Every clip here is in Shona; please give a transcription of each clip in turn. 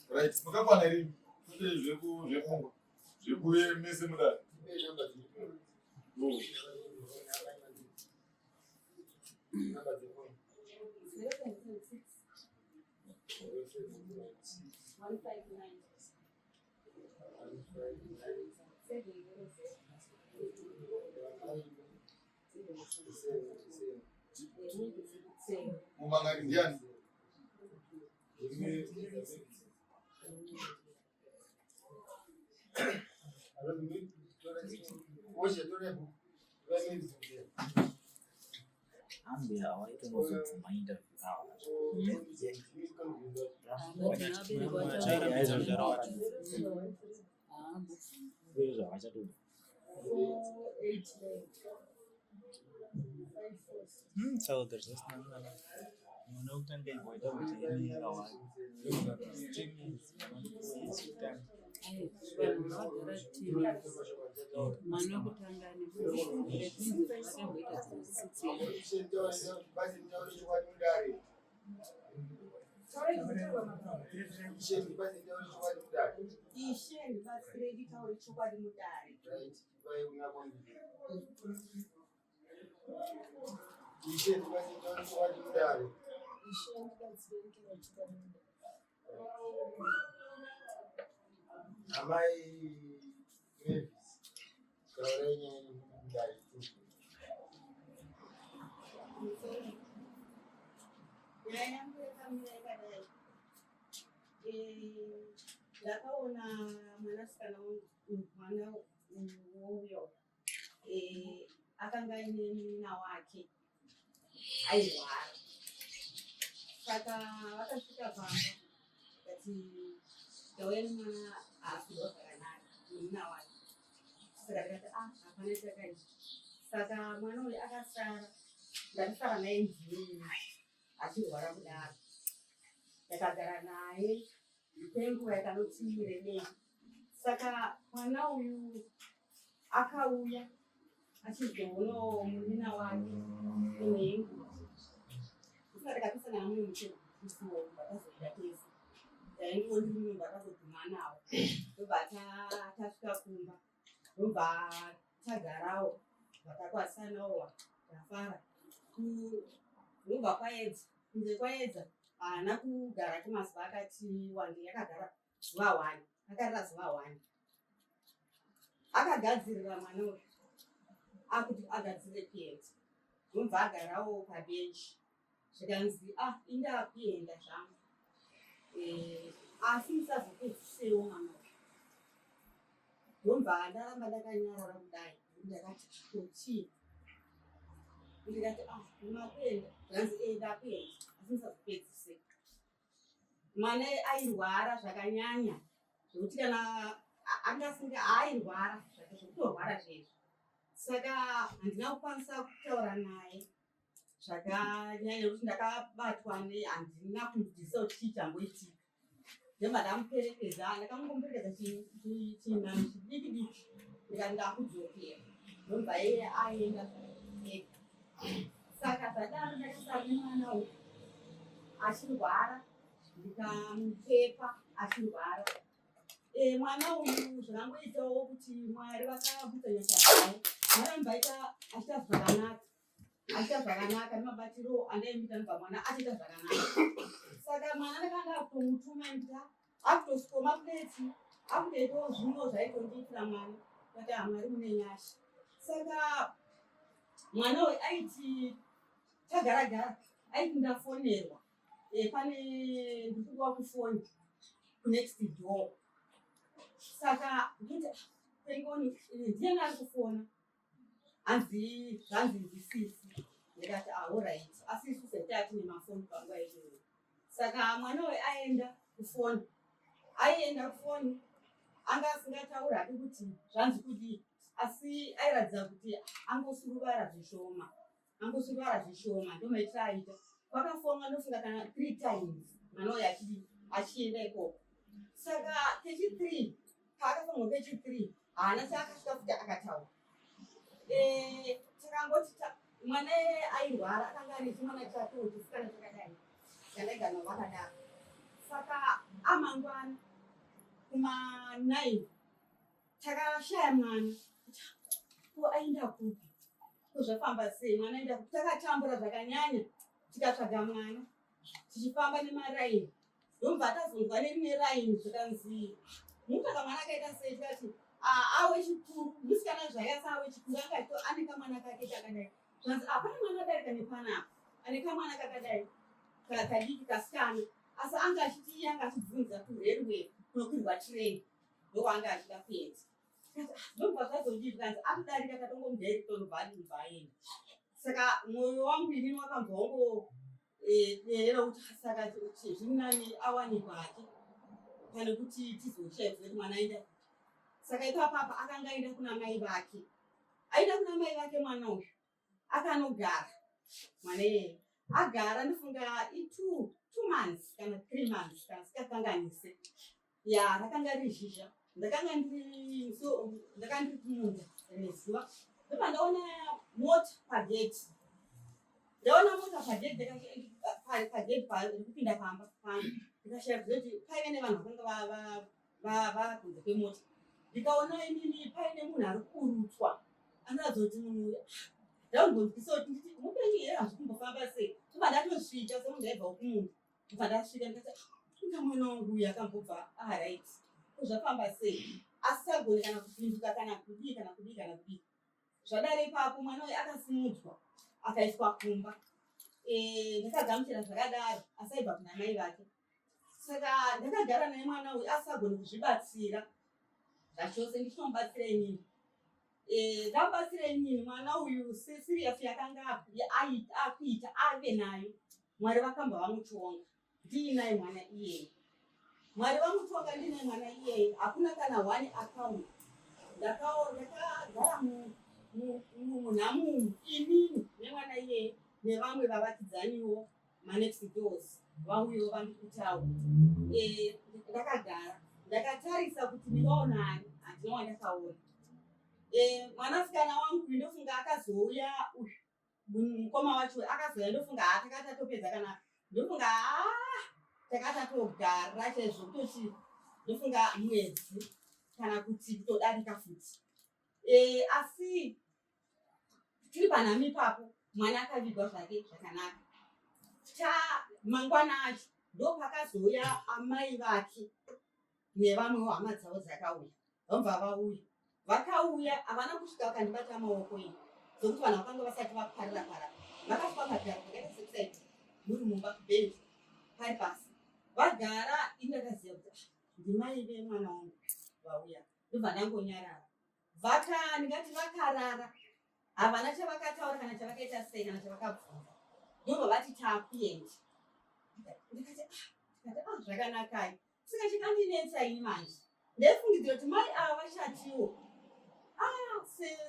Right, mukakwana iri kuti zvekungwa zvekuye mese mudari. Mumangari ndiani? Ambia awaite muzobvuma interview awo. So there's this ndakaona mwanasikana mwana uyo akanga aine munina wake airwara, saka vakasvika pamba kati ndauya nemwana aakuzwa zvakanaka munina wake, saka ndikati hapana chakaita. Saka mwana uyu akasara, ndakasara naye nzini achirwara kudaro, ndakagara naye kwenguva yakanoti rebei. Saka mwana uyu akauya achizoonawo munina wake imwengu, kusina takapesana namumwe muchekusiwo vatazoita tese, taindiwo ndiri munhu akazoguma nawo, ndobva tasvika kumba, ndobva tagarawo vatakwasanawo tafara. Ndobva kwaedza, kunze kwaedza haana kugara kwemazuva akati wande, yakagara zuva 1, akarira zuva 1. Akagadzirira mwana uyu akuti agadzire kuenda, ndobva agarawo pabhenji, zvikanzi inda kuenda zvangu, asi musazopedzisewo mwana uyu. Ndobva ndaramba ndakanyarara kudai, ndakati chii, ndikati makuenda, zvanzi ndakuenda asi musazopedzise. Mwana airwara zvakanyanya zvokuti kana angasinga airwara zvokutorwara zvezvo, saka handina kukwanisa kutaura naye zvakanyanya kuti ndakabatwa handina kunzwisisa kuti chii chamboitika. Ndobva ndamuperekedza, ndakangomuperekedza chinhanho chidiki diki, ndikati ndakudzokera, ndobva iye aenda ega. Saka zvadaro ndakasara nemwana uyu achirwara, ndikamupepa achirwara. Mwana uyu zvakangoitawo kuti Mwari vakabudza nyasha dzawo, mwana mbaita achiita zvakanaka nemabatiro andaimuita nebva mwana achiita zvakanaka. Saka mwana ndakanda kutomutuma ndita akutosukoma pleti, akutoitawo zvimwe zvaitondiitira mwana, kati Mwari mune nyasha. Saka mwana uyu aiti tagara aiti ndafonerwa, pane ndikuwa kufoni kunext door. Saka nditi pengoni ndiye ari kufona, zvanzi ndisisi. Ndikati alright, asi isu setati nemafoni panguva iyoyo. Saka mwana uyu aenda kufoni, anga asingatauri hake kuti zvanzi kudii, asi airatidza kuti angosuruvara zvishoma. Ndomaitira aita kwakafonwa ndofunga kana 3 times mwana uyu achienda ikoko. Saka pechi3 paakafonwa pechi3 haana chaakasvika futi akataura. Takangoti mwana airwara, akanga ane chimwana chake chisikana chakadai. ndakagara vakadaro. Saka amangwana kuma9 takashaya mwana ko aenda kupi kuzvafamba sei mwana aenda kupi takatambura zvakanyanya tikatsvaga mwana tichifamba nemaraini ndobva tazonzwa nerimwe raini zvikanzi mutsvaga mwana akaita sei tikati awe chikuru musikana zvayasa awe chikuru angati ane kamwana kake kakadai zvanzi apana mwana adarika nepanapa ane kamwana kakadai kadiki kasikana asi anga achiti anga achibvunza kurerwe kunokwirwa tireni ndokwanga achida kuedza ndobva zvazondii kanzi atodarika katongomudheri tonobvaenda saka mwoyo wangu inini wakambongo derera kuti saka zvirinani awanikwa ake pane kuti tizoshaiva kuti mwana aenda saka ipapapa akanga aenda kuna mai vake aenda kuna mai vake mwana uyu akanogara mwana iyeye agara ndifunga i2 months kana 3 months kana sikakanganise ya rakanga rizhizha ndakanga ndiri kumunda reziva ndopa ndaona mota pageti pageti kupinda pamba ndikashaiva kuti paive nevanhu vakanga vakunze kwemota ndikaona inini paine munhu ari kurutswa andazoti munhu uya ndaungonzwisa kuti nditi mupenyu here hazvi kumbofamba sei ndopa ndatosvika semunhu aibva kumunhu ndobva ndasvika ndikati inga mwana wangu uyu akambobva right zvafamba sei asisagoni kana kupinduka kana kudii zvadaro ipapo mwana uyu akasimudzwa akaiswa kumba ndakagamuchira zvakadaro asaibva kuna mai vake saka ndakagara naye mwana uyu asisagoni kuzvibatsira zvachose ndichinomubatsira inini ndamubatsira inini mwana uyu siriyasi yakanga akuita ave nayo mwari vakamba vamutonga ndiinaye mwana iyeye mwari vamutonga ndine mwana iyeye hakuna kana 1 account ndakagara munhamu inini nemwana iyeye nevamwe vavakidzaniwo manext doors vauyewo vandikutawo ndakagara ndakatarisa kuti ndingaonani handina wandakaona mwanasikana wangu ndofunga akazouya mukoma wacho akazouya ndofunga takati atopedza kana ndofunga takati atogara chaizvo kutoti ndofunga mwedzi kana kuti kutodarika futi asi tiri panhami ipapo mwana akavigwa zvake zvakanaka mangwana acho ndopakazouya amai vake nevamwewo hama dzavo dzakauya vamva vakauya havana kusvika vakandibata maoko iyi zokuti vanhu vakanga vasati vaparira vakasvika pagara vakaita sekusaiti muri mumba kubhendi pari pasi vagara indakaziva kuti ndimai vemwana wangu vauya ndobva ndangonyarara ndingati vakarara havana chavakataura kana chavakaita sei kana chavakabvunza ndobva vati taakuenda ndikati zvakanakai saka chikandinetsa ini manje ndaifungidzira kuti mai ava vashatiwo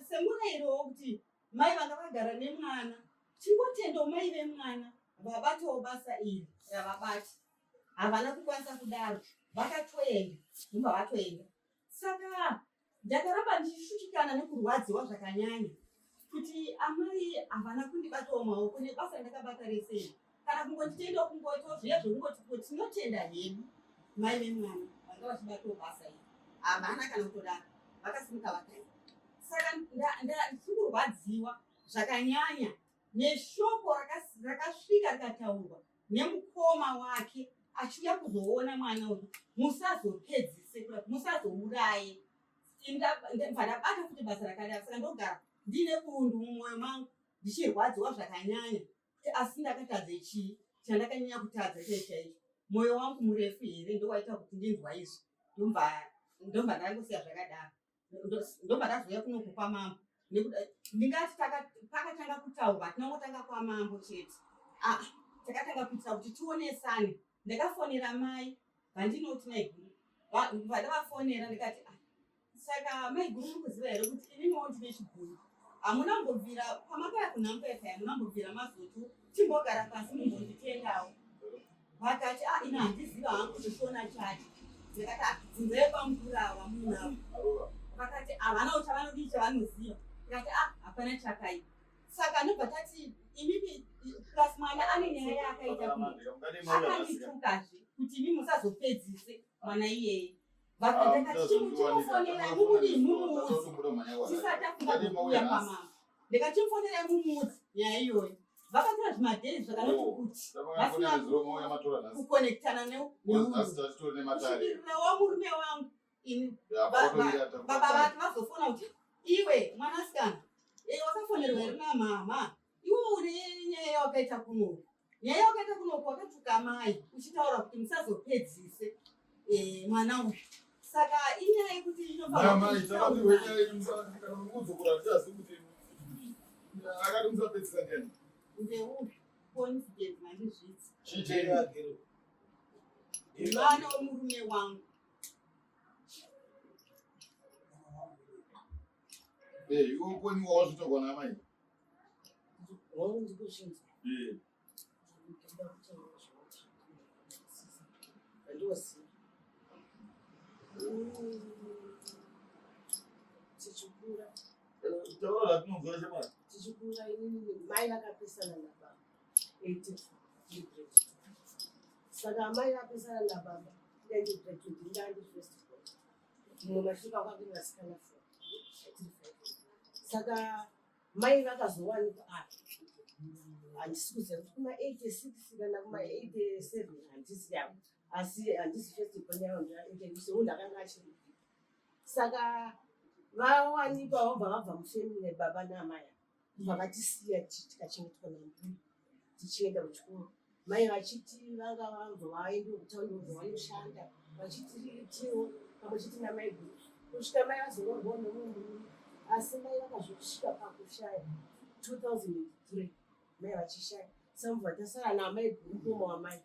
semurayiro wokuti mai vanga vagara nemwana tingotendawo mai vemwana vabatawo basa iri ravabati havana kukwanisa kudaro vakatoenda ndobva vatoenda saka ndakaramba ndichishushikana nekurwadziwa zvakanyanya kuti amai havana kundibatawo maoko nebasa ndakabata resei kana kungotitenda kungoitawo zviya zvekungoti tinotenda hedu mai vemwana vanga vachibatawo basa iri havana kana kutodaro vakasimuka vakaenda saka ndichikurwadziwa zvakanyanya neshoko rakasvika rikataurwa nemukoma wake achiuya kuzoona mwana uyu musazopedzise musazouraye ndabata kuti basa rakadaro saka ndogara ndine bundu mumwoyo mangu ndichirwadziwa zvakanyanya kuti asi ndakatadze chii chandakanyanya kutadza chaicho mwoyo wangu murefu here ndowaita kuti ndinzwa izvi ndomba ndangosiya zvakadaro ndomba ndazouya kunoku kwamambo ndingati pakatanga kutaurwa tinongotanga kwamambo chete takatanga kuitira kuti tionesane ndakafonera mai vandinoti maiguru vandavafonera ndikati saka maiguru mukuziva here kuti ininiwo ndine chiguru hamunambobvira pamakaya kunhamboyaka hamunambobvira mazotu timbogara pasi mumbonditendawo vakati ino handiziva hangu zvishona chacho ndikati dzinzai pamukurawa munavo vakati havana chavanodii chavanoziva tikati hapana chakaipa saka ndobva tati plus mwana ane nyaya yakaita akanditukazi kuti mimi musazopedzise mwana iyeye ndakatichimufonera mumudi mumudzi zvisati afunga kuuya pamama ndikatimufonera mumudzi nyaya iyoyo vakatora zvimadheri zvakanoti kuti vasina kukonektana neusvikirirewo murume wangu baba vati vazofona kuti iwe mwanasikana wakafonerwa iri namama iwe une nyaya yawakaita kunoku nyaya yawakaita kunoku wakatuka mai uchitaura kuti musazopedzise mwana uyu saka inyaya yekuti inofanira ndeuyu confidence mandizviti mwana womurume wangu iwe kweni wawazvitogwa namai tichikura inini mai vakapesana nababa 84 saka mai vapesana nababa ndaindigraduate ndandifirst born mumwe mashuka kwake vasikana 4 saka mai vakazowanikwa handisi kuziva kuti kuma 86 kana kuma 87 handisi yavo asi handisi first born yavo ndaintervise munhu akanga achiri saka vawanikwa vabva vabva mufemini baba namai vakatisiya tikachengetwa nambuya tichienda kuchikoro mai vachiti vanga vabva vaende kutaundi vabva vanoshanda vachititiwo pamwe chiti namai guru kusvika mai vazororwa nomumwe murume asi mai vakazosvika pakushaya 2003 mai vachishaya samubva tasara namai guru koma wamai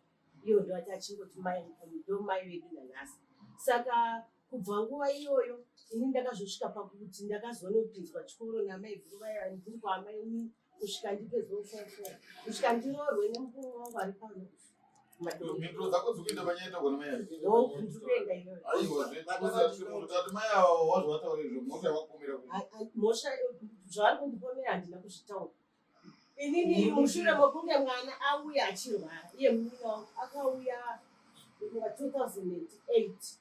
iyo ndo ati achingoti mai ndo mai vedu nanhasi saka kubva nguva iyoyo ini ndakazosvika pakuti ndakazoona kupinzwa chikoro namai guru vaya ndiri kwaamai kusvika ndipedzwa kufaifora kusvika ndirorwe nemukuru wangu ari pano mhinduro dzako dzikuita panyaita kona mai ndikuenda iyoyo kuti mai avo wazvataura izvo mhosva yavakumira mhosva zvavari kundipomera handina kuzvitaura inini mushure mokunge mwana auya achirwara iye munini wangu akauya 2008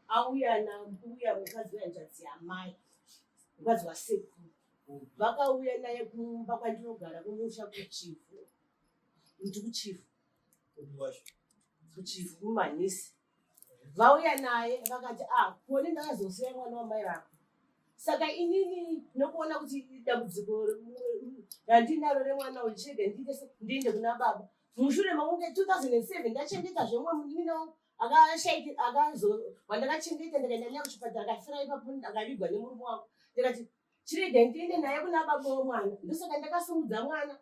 auya nambuya mukadzi wainzvadzi yamai mukadzi wasekuru vakauya naye kumba kwandinogara kumusha kuchifu ndikuchifu kuchifu kumanhisi vauya naye vakati kuone ndakazosiya mwana wamai vako saka inini nokuona kuti dambudziko randinaro remwana uchege ndiende kuna baba mushure makunge 2007 ndachengeta zvemwe munini wangu wandakachengeta ndikaenda naye kuchipatara akafira ipapo akavigwa nemurume wangu ndikati chirege ndiende naye kuna baba womwana ndosaka ndakasimudza mwana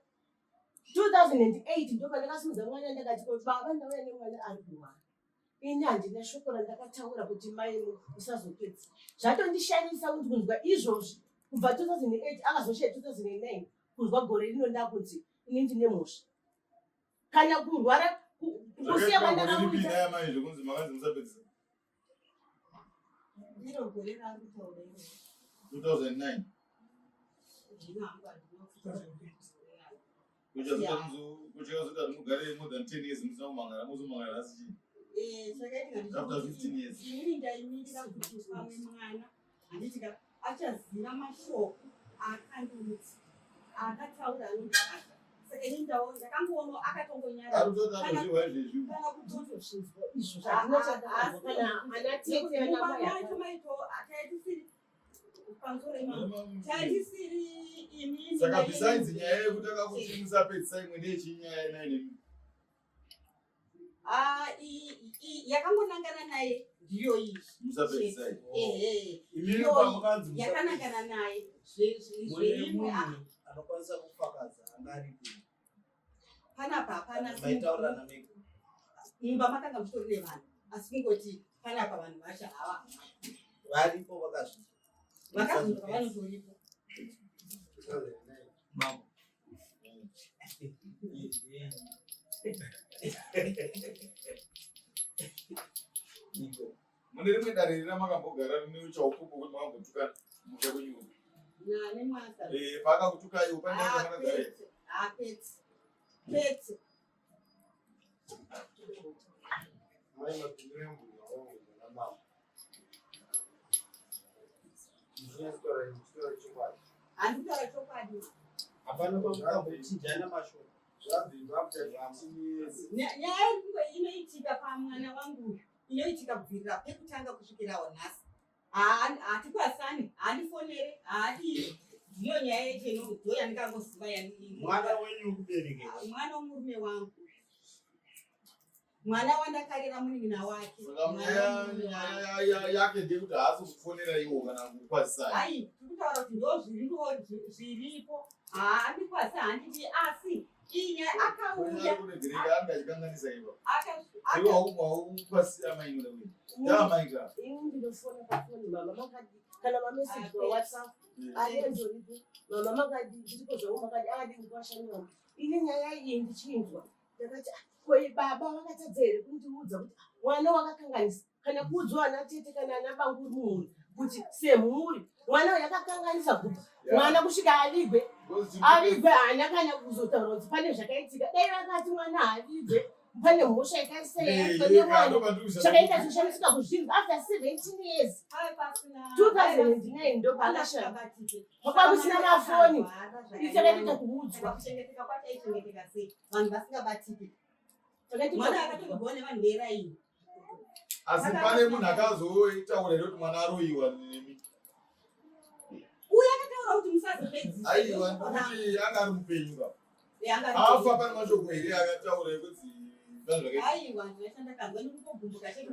2008 ndo pandakasimudza mwana ndakati baba ndauya nemwana ari kurwara ini handina shoko randakataura kuti mai usazopedza zvatondishamisa kuti kunzwa izvozvi kubva 2008 akazoshaya 2009 kunzwa gore rino ndakunzi ini ndine mhosva kana kurwara kusiya kwandakamuita mai zvekunzi makanzi musapedzisa iro gore raakutaura 2009 kuchakazoti mugare more than 10 years musina kumangara muzomangara asi chii after 15 years inini ndaimirira kuti pamwe mwana handitika achaziva mashoko akandiudza akataura anodhasa saka ini ndakangoona akatongonyaraaana kutotozvinzwa izvo zvaacho ataitisiri pamusoro imamo taitisiri imini saka besides nyaya yekuti akakuti musapedzisa imwe ndeyechinyaya inaine yakangonangana naye ndiyo iyi musapedzisai yakanangana naye zveimwe anokwanisa kufakadza angaripo panapa hapana maitaura namega mumba makanga mutori nevanhu asi kungoti panapa vanhu vacha hava varipo vakazvinzwa vakazvinzwa vanotoripo mama mune rimwe dare rina makambogara neuchaupupu kuti makambotukana musha kwenyuka nane mwasa paakakutukai upandaaa Pets. Pets. Mai mapindura mbuzi wangu na mama. Ndiye story chumba. Anditaura chokwadi. Hapana kwa chijana masho. Nyaya inoitika pamwana wangu inoitika kubvirira pekutanga kusvikira nhasi. Hatikwasani, handifonere, hati ndiyo nyaya yeche ndoyandikangoziva yanini. Mwana wenyu kubereke. Mwana womurume wangu. Mwana wandakarera munin'ina wake. yake ndekuti haasi kufonera iwo kana kukwazisai. Ai, tikutaura kuti ndo zviripo. Handikwasi handiti asi iye akauya. Angachikanganisa iwo. Iwo haukwasi amainoda wini. Ndamaika. Ini ndinofona pafoni mama makadi kana mameseji kwa WhatsApp alienzoripo mama makadi ndiko zvawo makadi adi kukwashanywa. Ine nyaya iyi ndichinzwa. Ndakati koi baba vakatadzere kundiudza kuti mwana wakakanganisa kana kuudzwa ana tete kana ana bangu mumwe kuti semhuri mwana yakakanganisa kuti mwana kusvika avigwe hana kana kuzotaura kuti pane zvakaitika dai vakati mwana avigwe pane mhosva yakaisezvakaita zvishandisika kuzvinhu after 17 years 2009 ndopakashaka pakusina mafoni isakaita kuudzwa kuchengeteka kwake aichengeteka sei vanhu vasingabatiki. Mwana akatogona nevanhu veraini. Asi pane munhu akazoitaura kuti mwana aroiwa nemi. Uye akataura kuti musazopedzisa. Aiwa ndokuti anga ari mupenyu ka. Afa pane mashoko here akataura kuti aiwa ndinashanda kangwe ndikugumbuka chete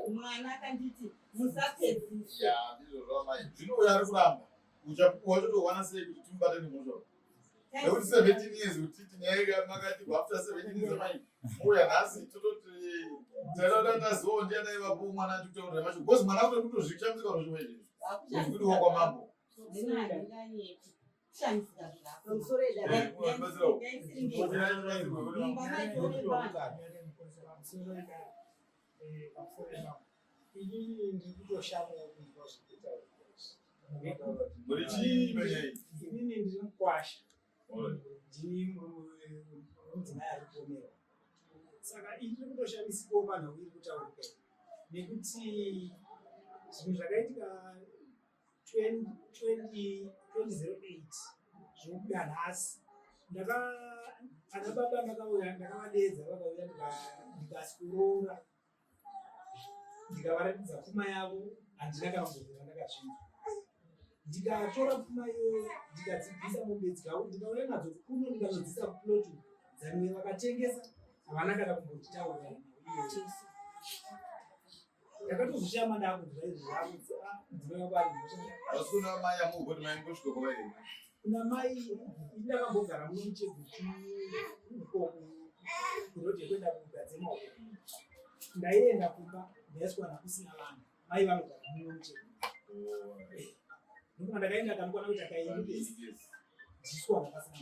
mwana akanditi musapedzisa. Ya ndizvo zvamai. Zvino uyo ari kuramba. Wachotowana sei kuti timbate nemhosva. Nekuti 17 years utiti nyaya makati after 17 years amai. Uya nhasi tototi tinoda tazivawo ndiana ivapo mwana achikutaurira mashoko. Because mwana akuti kutozvikishamisa zvimwe izvi. Kuti wokwa mambo. Inini ndinokwasha ndini mudzimai aripomera saka ini ndikutoshamisikawo panhu iri kutaurika nekuti zvinhu zvakaitika 2008 zvinobuda nhasi ana baba ndakavadedza vakauya ndikasikurora ndikavaratidza pfuma yavo handina kana mbovera ndakazvinza ndikatora pfuma iyoyo ndikadzibvisa mombe dzikau ndikauya nadzo kuno ndikanodzisa kuploti dzamwe vakatengesa havana kana kumbotitaura ndakatozoshama ndakunzwa izvi Asi kuna mai amugoti mai mbosvika kwavairi. kuna mai ndakambogara muno mucheguchi kurodhi yekuenda kunyika dzemaoko ndaienda kumba ndaiswana kusina vanhu mai vanogara muno mucheguchi ndokuti ndakaenda kanokwana kuti akaindidesi ndiswana pasina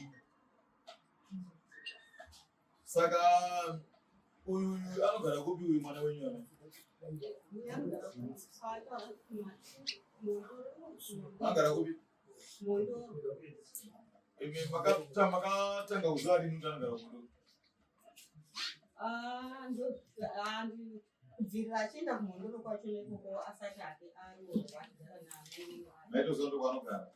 munhu. Saka uyu anogara kupi uyu mwana wenyu ana? Agara kupi? Makatanga kuziva rini kuti anogara kupi? Kubvirira achienda kumhondoro kwacho nekoko asati ake aroorwa Maitoziva ndokwaanogara.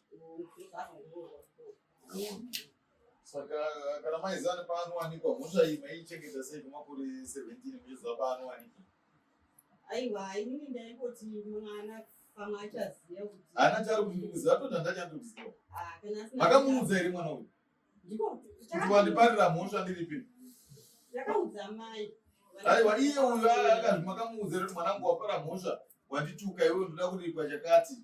Saka kana maiziva nepaanowanikwa mhosva iyi maichengeta sei kwemakore 17 muchiziva paanowanikwa? aiwa inini ndaingoti mwana pamwe achaziva kuti Hana chari kuziva toti handachandikuziva. Makamuudza here mwana uyu? Kuti wandiparira mhosva ndiripi? ndakaudza mai. Aiwa iye uyu akazvi makamuudza here kuti mwanangu wapara mhosva wandituka iwe ndoda kuripa chakati.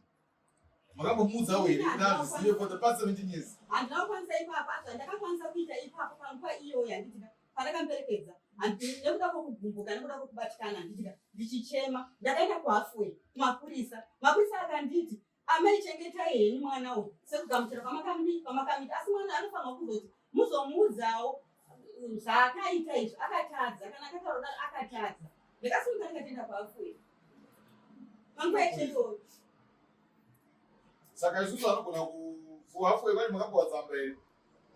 Makambomuudzawo here kuti azvizive for the past 17 years? Handinakwanisa ipapo asi ndakakwanisa kuita ipapo panguva iyoyo yanditika pandakamperekedza nekuda kwokugumbuka nekuda kwokubatikana handitika ndichichema ndakaenda kuhafway kumapurisa. Mapurisa akanditi amaichengeta henyu mwana uyu sekugamuchira pamakamita asi mwana anofanira kuzoti muzomuudzawo zvaakaita izvi akatadza kana akataura akatadza. Ndakasimuka ndikatienda kuhafway panguva yecheyoyo. Saka isusu anogona kuhafway kwai makambowatsamba here?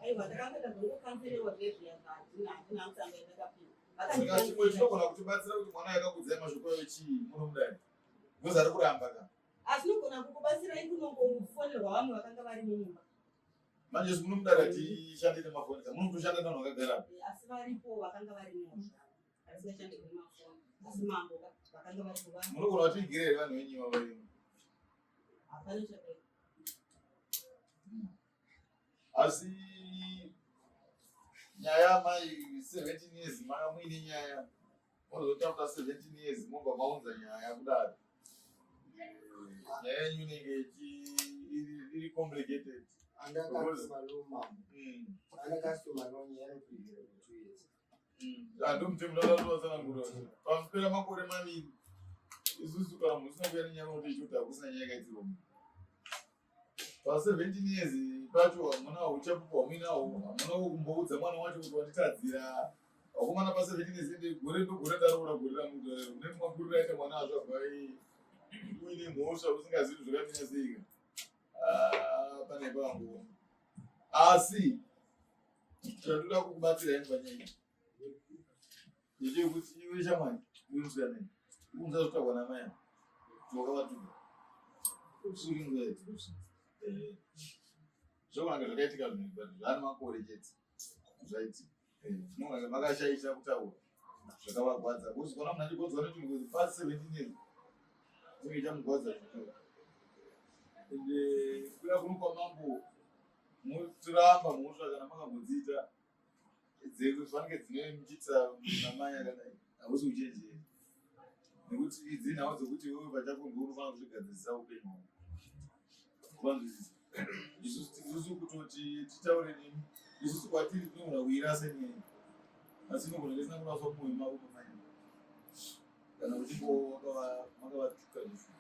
aiwa ndakangeta ndongokanzelewa zvezvi yakati handina kutsanga ndakapinda saka chimwe chinogona kutibatsira kuti mwana akakudzai mashoko echii munomudai because ari kuramba ka asinogona kukubatsirai kunongofonerwa vamwe vakanga vari mumba manje munomudai tishande nemafoni ka munotoshanda nevanhu vakagara asi varipo vakanga vari mumba arisingashande nemafoni asi mambo vakanga vari kuvana munogona kutigirei vanhu venyiwa vaimo hapana chakai asi nyaya mai 17 years manga muine nyaya mozotafuta 17 years mobva maunza nyaya kudaro nyaya yenyu inenge iri complicated andomutemunaaatsanangura pamupera makore maviri isusu kana musina kuya nenyaya kuti ichoti hakusina nyaya yakaitirwa pa17 years pacho hamuna uchapupu hamuinawo hamuna kumboudza mwana wacho kuti wanditadzira wakomana pa17 years ende gore ndogore daroura gore ramudorero une makuriro aita mwana azvabvai uine mhosva usingazivi zvakaminya seika pane pangu asi tatoda kukubatsirai panyaya yechekuti iwe shamwani iwemusikanai ikunza zvotagwa namaya wakavatuka uringoe zvokunanga zvakaitika zvinhu zvani makore chete zvaiti zvinonga makashaisha kutaura zvakavagwadza kuzikona munhu achigodzwa nechinhu kuti pasi 17 years chinge chamugwadza zvikuru ende kuya kuno kwamambo mutiramba mhosva kana makambodziita dzedu fanike dzine muchiitisa namai akadai hausi uchenjeri nekuti idzi nhau dzokuti wewe pachako ndounofana kuzvigadzirisa upenyu kuvanzwisisa isusu kutoti titaure nemi isusu kwatiri tinogona kuirasa nenyaya asi inogona kesina kunaswa kumwe mavo pamanya kana uchingo makavatuka izvi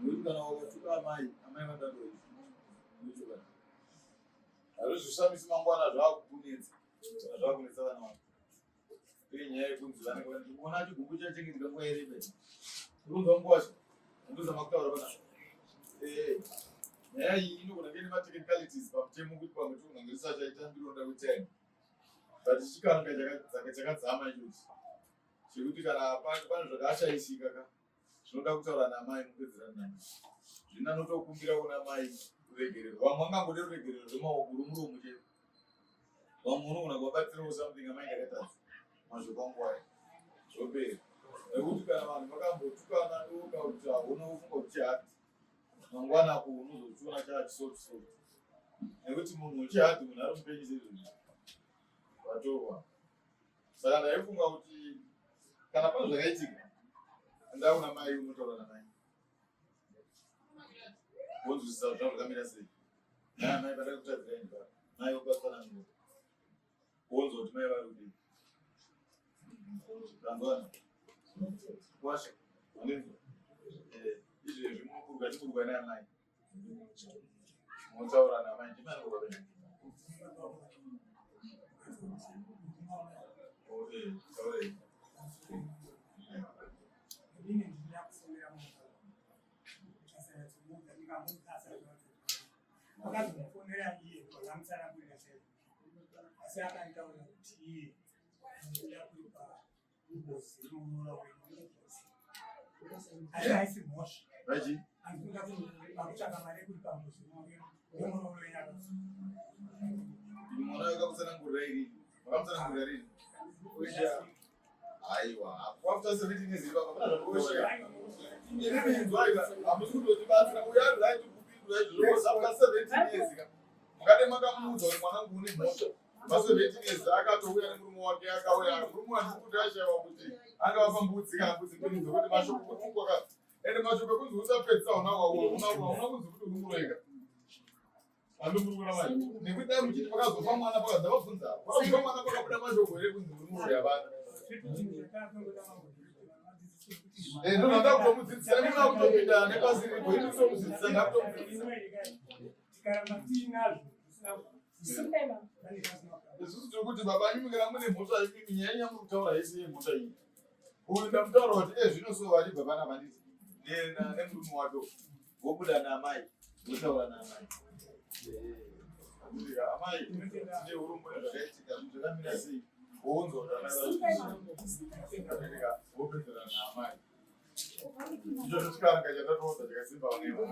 nekuti kana wakatuka amai vadado izvi hazvozvishamisi mangwana zvaakukunetsa kana zvaakunetsa vana vako uye nyaya yekunzi vanenge vandiona chigumbu chachengetika nguva irebe urunzwa nguvacho undoza makutaura pana nyaya iyi inogona kuine matechnicalities pamutemo kuti pamwe tigonange tisachaita ndironda kutime but chikananga chakadzama ichochi chekuti kana pane zvakaashaishika ka zvinoda kutaura namai mupedzerana namai zvina notokumbira kuna mai kuregerero vamwe angangode ruregerero rwemaoko romuromo chete vamwe unogona kuvabatsirawo something amai ndakatadza mazvokwanguwai zvopera nekuti kana vanhu vakambotukana doka kuti hauna kufunga kuti chihati mangwana ko unozochiona chaachisoti nekuti munhu chihati munhu ari mupenyisa izvozvi vatorwa saka ndaifunga kuti kana pane zvakaitika enda kuna mai unotaura namai wonzwisisa kuti zvakamira sei naya mai pada kutadzirai ndipaa mai okatsanangura wonzwa kuti mai vari kudii kangwana washa andinzwa izvezvi munokurwa chikurwa naamai munotaura namai ndimani kurwaa taurei akazomufonera iye akamutsarangurira sei asi akanitaura kuti iye anoda kuipa ngozi inourora wengozi haisi mhosva andinoda pakutsvaka mari ekuipa ngozi yomuroro wenyaka mwana wakakutsanangurira irini wakamutsanangurira rini aiwa after 17 years vakapaa hamusi kutotibatsira uya right kupindura izvozvo after 17 years mukade makamuudza kuti mwanangu une mhosva pa17 years akatouya nemurume wake akauya murume wandikuti ashaiwa kuti angava mbudzi kana mbudzi mbiri dzokuti mashoko kutungwaka ende mashoko ekunzi usapedzisa una kunzi kuti unomuroeka andimurikuna mai nekuti dai muchiti pakazofa mwana pakadza vabvunza pakazofa mwana pakabuda mashoko here kunzi munomuroya vana ndonoda kutomudzidzisa nemuna kutopinda nepasi ripo ini kutomudzidzisa ndakutomudzidzisa isusu tiri baba nyimikana mune mhosva imimi nyaya nyamuri kutaura yese yemhosva iyi uyu ndamutaura kuti zvinoso vachibva pana vanditi nemurume wacho vobuda namai votaura namai ndika amai tine urombo zvakaitika zvakamira sei wounzwa zvakanaka wopedzerana naamai icho chikaranka chatatoudza chakasimba vaneva